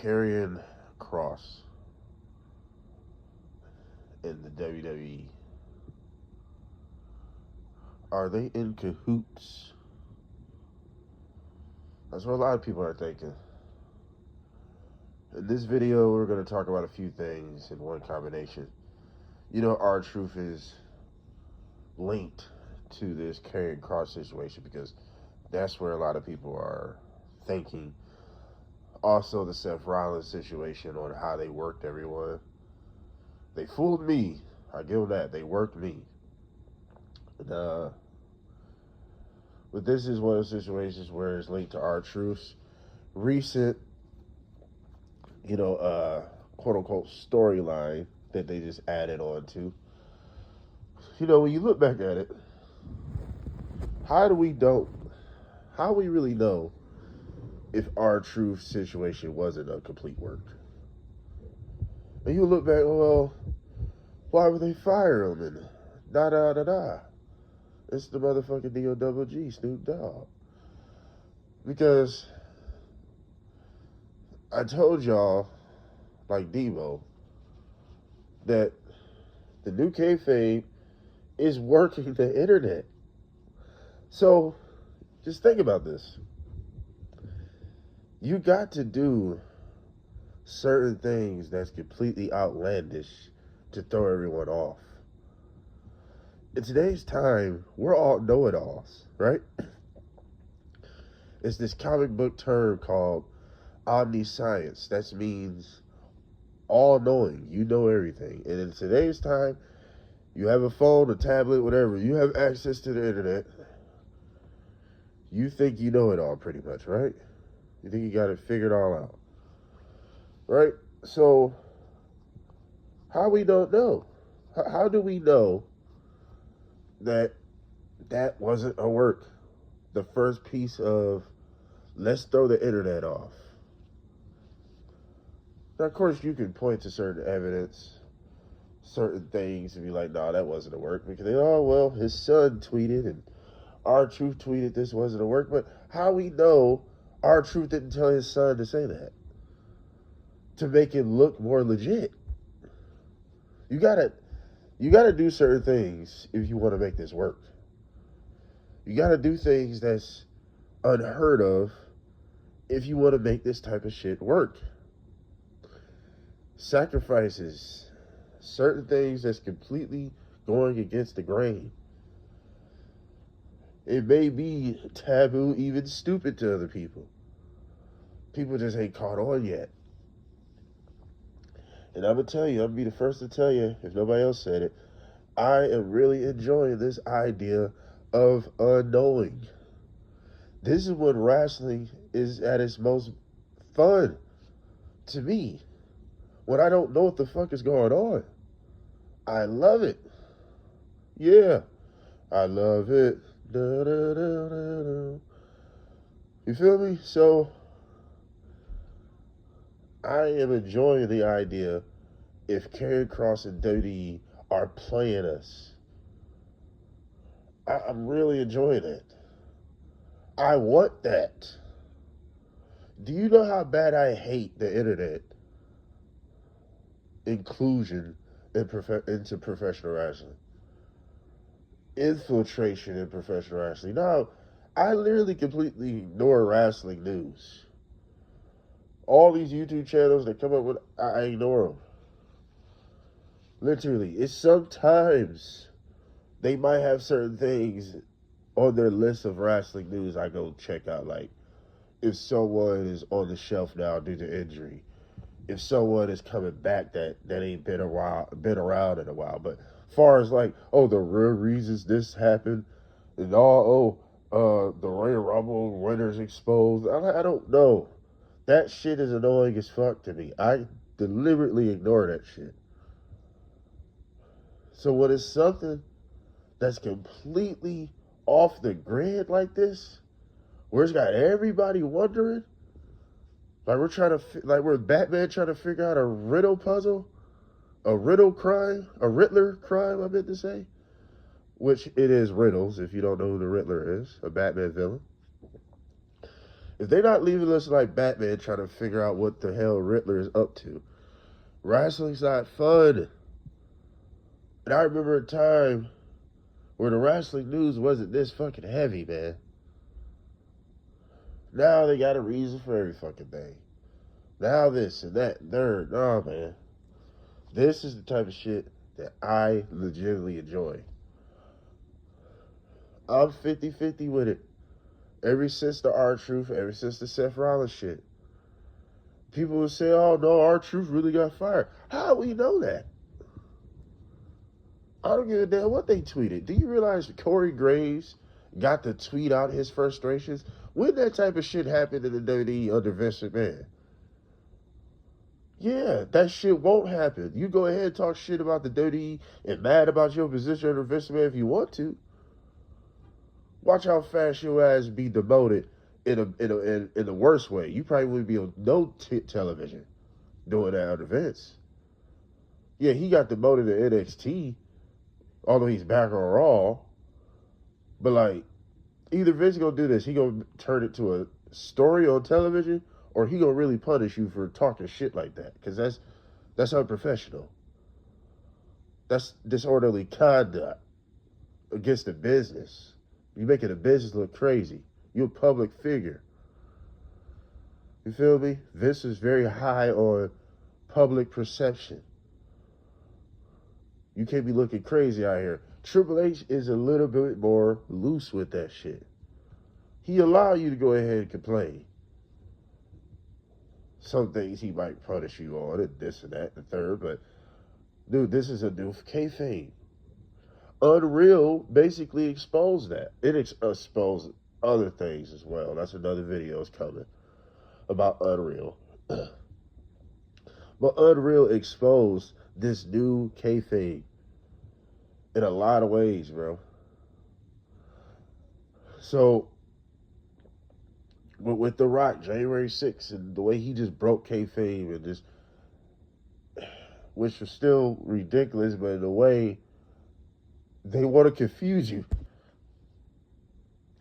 Karrion Kross in the WWE. Are they in cahoots? That's what a lot of people are thinking. In this video, we're going to talk about a few things in one combination. You know, Rtruth is linked to this Karrion Kross situation because that's where a lot of people are thinking. Also, the Seth Rollins situation on how they worked everyone. They fooled me. I give them that. They worked me. But this is one of the situations where it's linked to Rtruth's recent, quote unquote storyline that they just added on to. You know, when you look back at it, how do we really know if Rtruth's situation wasn't a complete work? And you look back, well, why would they fire him? And da-da-da-da. It's the motherfucking D-O-double-G, Snoop Dogg. Because I told y'all, like Devo, that the new kayfabe is working the internet. So, just think about this. You got to do certain things that's completely outlandish to throw everyone off. In today's time, we're all know-it-alls, right? It's this comic book term called omniscience. That means all-knowing. You know everything. And in today's time, you have a phone, a tablet, whatever. You have access to the internet. You think you know it all pretty much, right? You think you got it figured all out. Right? So, how we don't know? How do we know that wasn't a work? The first piece of, let's throw the internet off. Now, of course, you can point to certain evidence, certain things, and be like, no, that wasn't a work. Because, his son tweeted, and Rtruth tweeted this wasn't a work. But how we know Rtruth didn't tell his son to say that? To make it look more legit. You gotta do certain things if you want to make this work. You gotta do things that's unheard of if you want to make this type of shit work. Sacrifices, certain things that's completely going against the grain. It may be taboo, even stupid to other people. People just ain't caught on yet. And I'm going to tell you, I'm going to be the first to tell you, if nobody else said it, I am really enjoying this idea of unknowing. This is when wrestling is at its most fun to me. When I don't know what the fuck is going on. I love it. Yeah, I love it. Da, da, da, da, da. You feel me? So, I am enjoying the idea if Karrion Kross and WWE are playing us. I'm really enjoying it. I want that. Do you know how bad I hate the internet inclusion into professional wrestling? Infiltration in professional wrestling. No, I literally completely ignore wrestling news. All these YouTube channels that come up with, I ignore them. Literally. It's sometimes they might have certain things on their list of wrestling news I go check out. Like, if someone is on the shelf now due to injury. If someone is coming back that ain't been around in a while. But far as like, the real reasons this happened, and the Royal Rumble winners exposed, I don't know. That shit is annoying as fuck to me. I deliberately ignore that shit. So when it's something that's completely off the grid like this, where it's got everybody wondering, like we're Batman trying to figure out a riddle puzzle, a Riddler crime, I meant to say, which it is riddles if you don't know who the Riddler is, a Batman villain. If they're not leaving us like Batman trying to figure out what the hell Riddler is up to, wrestling's not fun. And I remember a time where the wrestling news wasn't this fucking heavy, man. Now they got a reason for every fucking thing. Now this and that and third. Oh, man. This is the type of shit that I legitimately enjoy. I'm 50-50 with it. Ever since the Rtruth, ever since the Seth Rollins shit. People will say, oh no, Rtruth really got fired. How do we know that? I don't give a damn what they tweeted. Do you realize Corey Graves got to tweet out his frustrations? When that type of shit happened in the WWE under Vince McMahon? Yeah, that shit won't happen. You go ahead and talk shit about the WWE and mad about your position under Vince McMahon if you want to. Watch how fast your ass be demoted in the worst way. You probably wouldn't be on no television doing that under Vince. Yeah, he got demoted to NXT, although he's back on Raw. But like, either Vince gonna do this, he gonna turn it to a story on television, or he gonna really punish you for talking shit like that, because that's unprofessional. That's disorderly conduct against the business. You making a business look crazy. You're a public figure. You feel me? Vince is very high on public perception. You can't be looking crazy out here. Triple H is a little bit more loose with that shit. He allow you to go ahead and complain. Some things he might punish you on, and this and that, and the third, but dude, this is a new kayfabe. Unreal basically exposed that. It exposed other things as well. That's another video is coming about Unreal. But Unreal exposed this new kayfabe in a lot of ways, bro. So, with The Rock, January 6th, and the way he just broke kayfabe and just, which was still ridiculous, but in a way, they want to confuse you.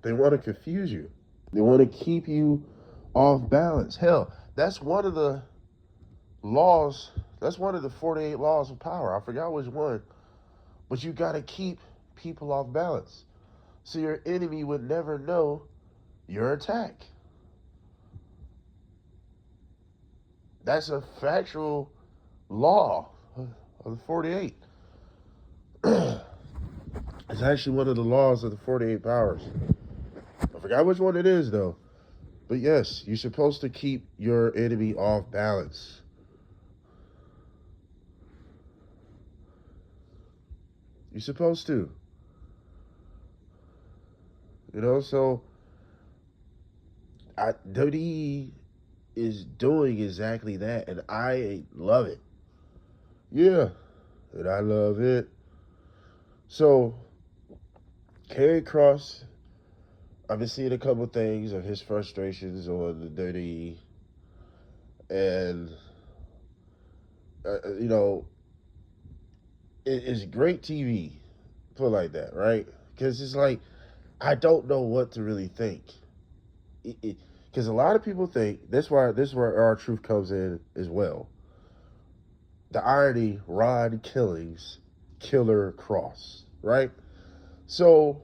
They want to confuse you. They want to keep you off balance. Hell, that's one of the laws. That's one of the 48 laws of power. I forgot which one. But you got to keep people off balance, so your enemy would never know your attack. That's a factual law of the 48. It's actually one of the laws of the 48 powers. I forgot which one it is, though. But yes, you're supposed to keep your enemy off balance. You're supposed to. You know, so WWE is doing exactly that, and I love it. Yeah, and I love it. So, Karrion Kross, I've been seeing a couple things of his frustrations on the WWE, and you know, it's great TV, put it like that, right? Because it's like, I don't know what to really think. Because a lot of people think, this is where Rtruth comes in as well. The irony, Ron Killings, Killer Kross, right? So,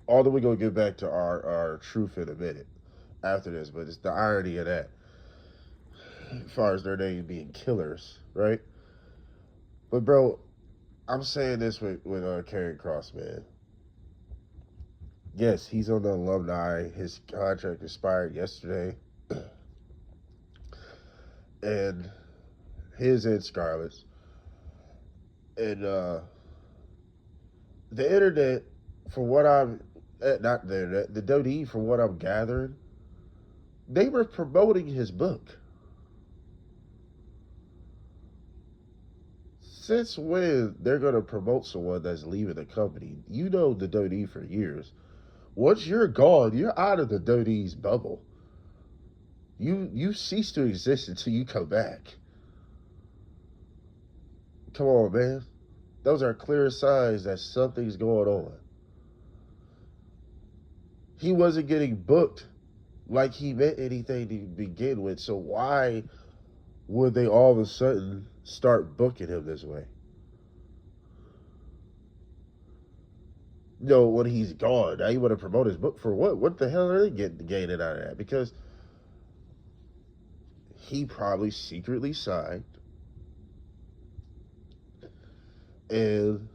although we're going to get back to our truth in a minute after this, but it's the irony of that, as far as their name being killers, right? But bro, I'm saying this with Karrion Kross, man. Yes, he's on the alumni. His contract expired yesterday. And his and Scarlett's. And the internet, from what I'm, not the internet, the WWE, from what I'm gathering, they were promoting his book. Since when they're going to promote someone that's leaving the company? You know the WWE for years. Once you're gone, you're out of the WWE's bubble. You cease to exist until you come back. Come on, man. Those are clear signs that something's going on. he wasn't getting booked like he meant anything to begin with. So why would they all of a sudden start booking him this way? When he's gone, now you want to promote his book for what? What the hell are they gaining out of that? Because he probably secretly signed, and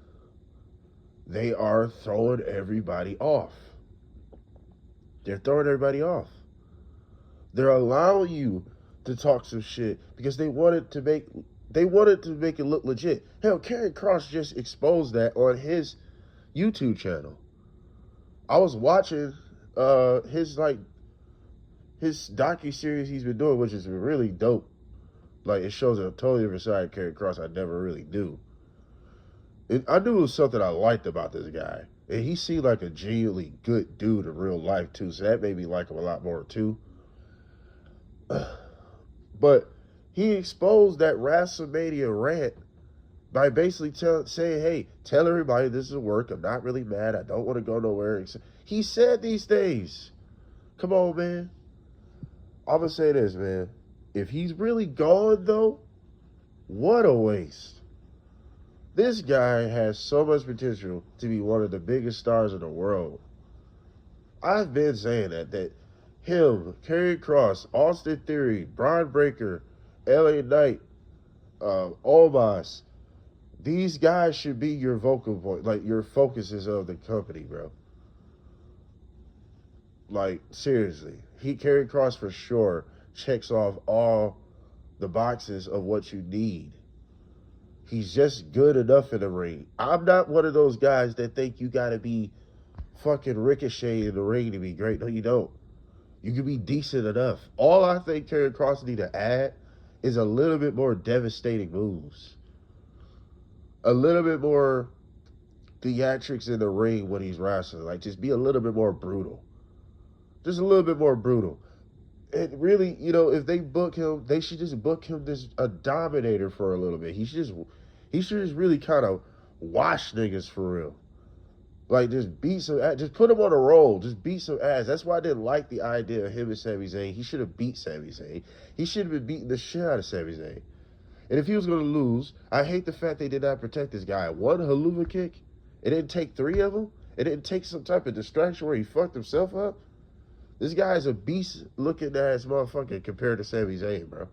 they are throwing everybody off. They're throwing everybody off. They're allowing you to talk some shit because they wanted to make it look legit. Hell, Karrion Kross just exposed that on his YouTube channel. I was watching his docu-series he's been doing, which is really dope. Like, it shows a totally different side of Karrion Kross I never really knew. I knew it was something I liked about this guy. And he seemed like a genuinely good dude in real life, too. So that made me like him a lot more, too. But he exposed that WrestleMania rant by basically saying, hey, tell everybody this is work. I'm not really mad. I don't want to go nowhere. He said these things. Come on, man. I'm going to say this, man. If he's really gone, though, what a waste. This guy has so much potential to be one of the biggest stars in the world. I've been saying that him, Karrion Kross, Austin Theory, Braun Breaker, LA Knight, Omos, these guys should be your vocal point, like your focuses of the company, bro. Like, seriously. Karrion Kross for sure checks off all the boxes of what you need. He's just good enough in the ring. I'm not one of those guys that think you got to be fucking Ricochet in the ring to be great. No, you don't. You can be decent enough. All I think Karrion Kross need to add is a little bit more devastating moves. A little bit more theatrics in the ring when he's wrestling. Like, just be a little bit more brutal. Just a little bit more brutal. And really, if they book him, they should just book him as a dominator for a little bit. He should just really kind of wash niggas for real. Like, just beat some ass. Just put him on a roll. Just beat some ass. That's why I didn't like the idea of him and Sami Zayn. He should have beat Sami Zayn. He should have been beating the shit out of Sami Zayn. And if he was going to lose, I hate the fact they did not protect this guy. One haluva kick. It didn't take 3 of them. It didn't take some type of distraction where he fucked himself up. This guy is a beast-looking ass motherfucker compared to Sami Zayn, bro.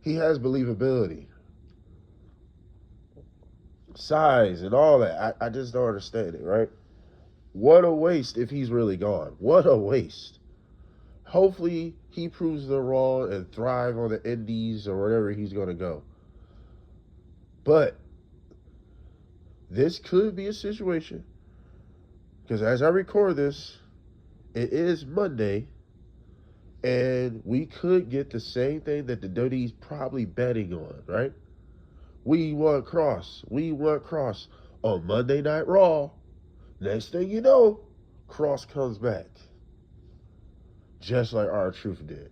He has believability. Size and all that. I just don't understand it, right? What a waste if he's really gone. What a waste. Hopefully, he proves them wrong and thrive on the indies or wherever he's going to go. But this could be a situation, because as I record this, it is Monday, and we could get the same thing that the WWE's probably betting on, right? We want Kross. We want Kross on Monday Night Raw. Next thing you know, Kross comes back. Just like Rtruth did.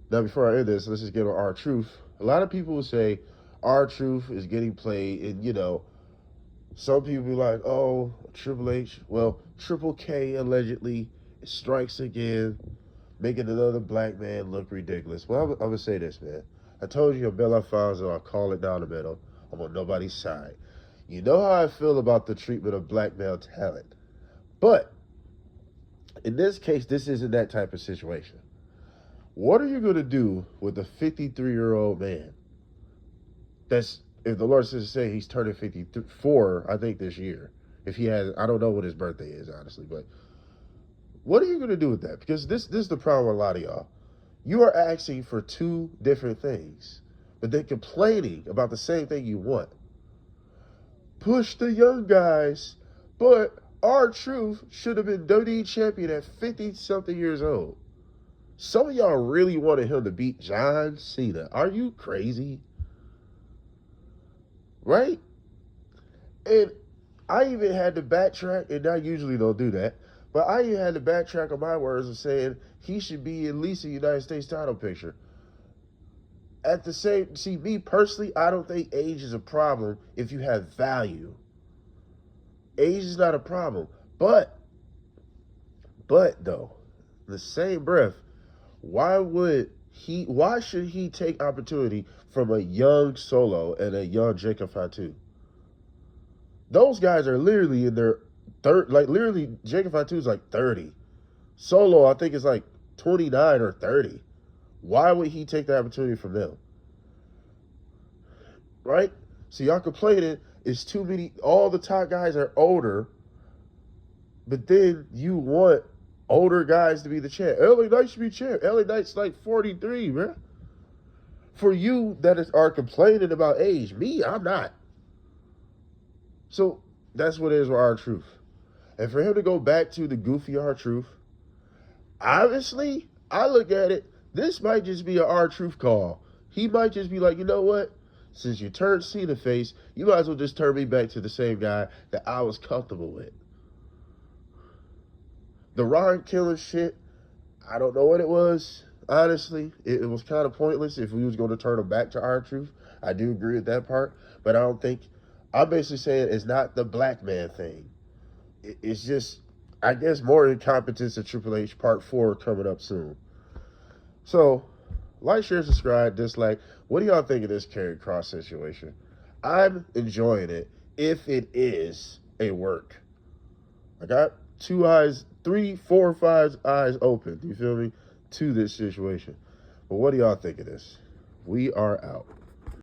Now, before I end this, let's just get on Rtruth. A lot of people will say Rtruth is getting played, and, some people be like, oh, Triple H. Well, Triple K allegedly strikes again, making another black man look ridiculous. Well, I'm going to say this, man. I told you, Bella Alfonso, I'll call it down the middle. I'm on nobody's side. You know how I feel about the treatment of black male talent. But in this case, this isn't that type of situation. What are you going to do with a 53-year-old man that's, if the Lord says to say, he's turning 54, I think, this year. If he has, I don't know what his birthday is, honestly, but what are you going to do with that? Because this is the problem with a lot of y'all. You are asking for 2 different things, but they're complaining about the same thing you want. Push the young guys, but Rtruth should have been WWE champion at 50-something years old. Some of y'all really wanted him to beat John Cena. Are you crazy? Right? And I even had to backtrack, and I usually don't do that, but I even had to backtrack on my words of saying he should be at least a United States title picture. At the same, see, me personally, I don't think age is a problem if you have value. Age is not a problem, but But though, in the same breath, why should he take opportunity from a young Solo and a young Jacob Fatu? Those guys are literally in their third, like literally Jacob Fatu is like 30. Solo, I think, is like 29 or 30. Why would he take the opportunity from them? Right? So y'all complaining it's too many, all the top guys are older, but then you want older guys to be the champ. LA Knight should be champ. LA Knight's like 43, man. For you that are complaining about age, me, I'm not. So that's what it is with Rtruth. And for him to go back to the goofy Rtruth, honestly, I look at it, this might just be an Rtruth call. He might just be like, you know what? Since you turned Cena face, you might as well just turn me back to the same guy that I was comfortable with. The Ron killing shit, I don't know what it was. Honestly, it was kind of pointless if we was going to turn him back to Rtruth. I do agree with that part, but I don't think, I'm basically saying it's not the black man thing. It's just, I guess, more incompetence of Triple H Part 4 coming up soon. So, like, share, subscribe, dislike. What do y'all think of this Karrion Kross situation? I'm enjoying it if it is a work. I got 2 eyes, 3, 4, 5 eyes open, you feel me, to this situation. But what do y'all think of this? We are out.